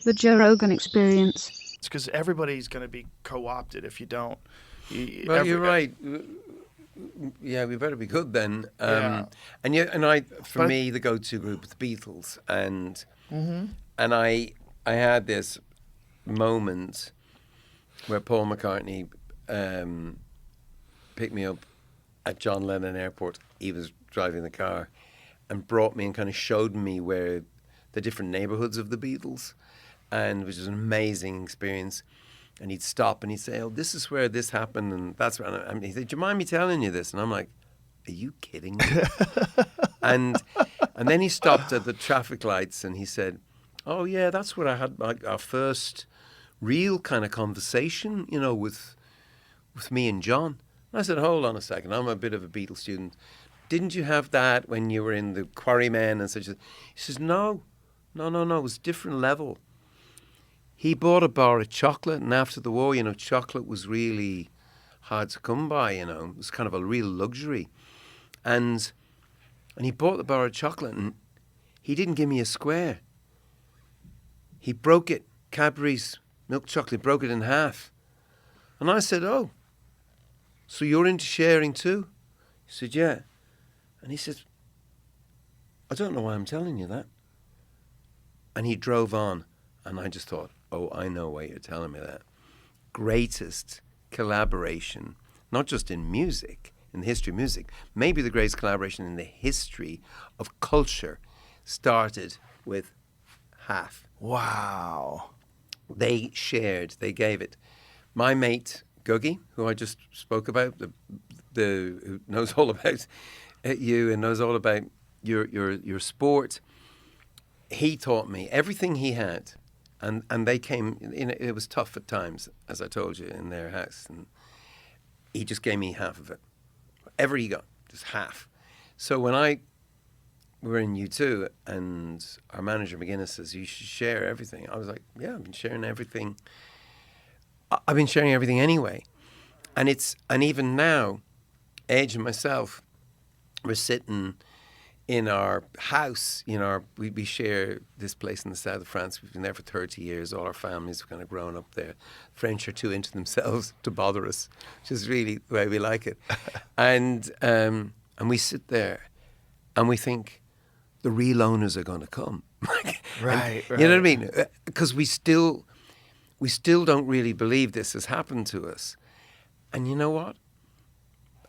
The Joe Rogan Experience. It's because everybody's going to be co-opted if you don't. Well, you're right. Yeah, we better be good then. Yeah. For me, the go-to group is the Beatles, and I had this moment where Paul McCartney picked me up at John Lennon Airport. He was driving the car and brought me and kind of showed me where the different neighborhoods of the Beatles, and which was an amazing experience. And he'd stop and he'd say, "Oh, this is where this happened," and that's where. And he said, "Do you mind me telling you this?" And I'm like, "Are you kidding me?" and then he stopped at the traffic lights and he said, "Oh yeah, that's where I had our first real kind of conversation, with me and John." And I said, "Hold on a second, I'm a bit of a Beatles student. Didn't you have that when you were in the Quarrymen and such?" He says, "No, it was a different level." He bought a bar of chocolate, and after the war, chocolate was really hard to come by, It was kind of a real luxury. And he bought the bar of chocolate, and he didn't give me a square. He broke it, Cadbury's milk chocolate, broke it in half. And I said, "Oh, so you're into sharing too?" He said, "Yeah." And he said, "I don't know why I'm telling you that." And he drove on, and I just thought, "Oh, I know why you're telling me that." Greatest collaboration, not just in music, in the history of music, maybe the greatest collaboration in the history of culture started with half. Wow. They gave it. My mate, Googie, who I just spoke about, who knows all about you and knows all about your sport, he taught me everything he had. And they came, it was tough at times, as I told you, in their house. And he just gave me half of it. Whatever he got, just half. So when we were in U2 and our manager, McGuinness, says, "You should share everything," I was like, "Yeah, I've been sharing everything. I've been sharing everything anyway." And even now, Edge and myself, we're sitting in our house, we share this place in the south of France. We've been there for 30 years. All our families have kind of grown up there. French are too into themselves to bother us, which is really the way we like it. And we sit there and we think the real owners are going to come. Right. You know what I mean? Because we still don't really believe this has happened to us. And you know what?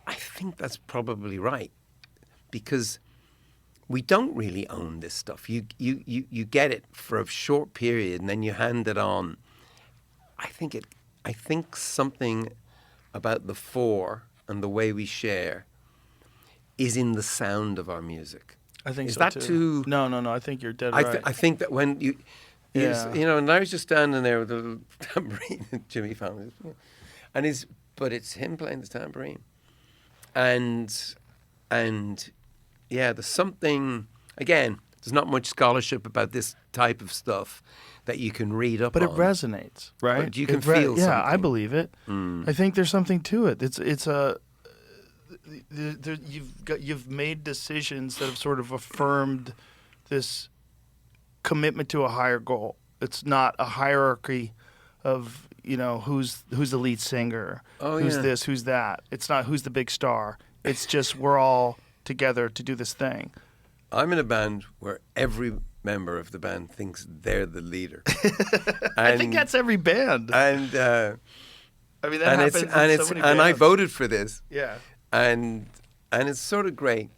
I think that's probably right, because we don't really own this stuff. You get it for a short period and then you hand it on. I think something about the four and the way we share is in the sound of our music. I think is so that too. No. I think you're dead right. I think that when Yeah. and I was just standing there with a little tambourine that Jimmy found, but it's him playing the tambourine, and yeah, there's something, again, there's not much scholarship about this type of stuff that you can read up but on. it resonates, right? But you can feel something. Yeah, I believe it. I think there's something to it. You've made decisions that have sort of affirmed this commitment to a higher goal. It's not a hierarchy of, who's the lead singer, who's this, who's that. It's not who's the big star. It's just we're all together to do this thing. I'm in a band where every member of the band thinks they're the leader. I think that's every band. And that happens in so many bands. I voted for this. Yeah. And it's sort of great.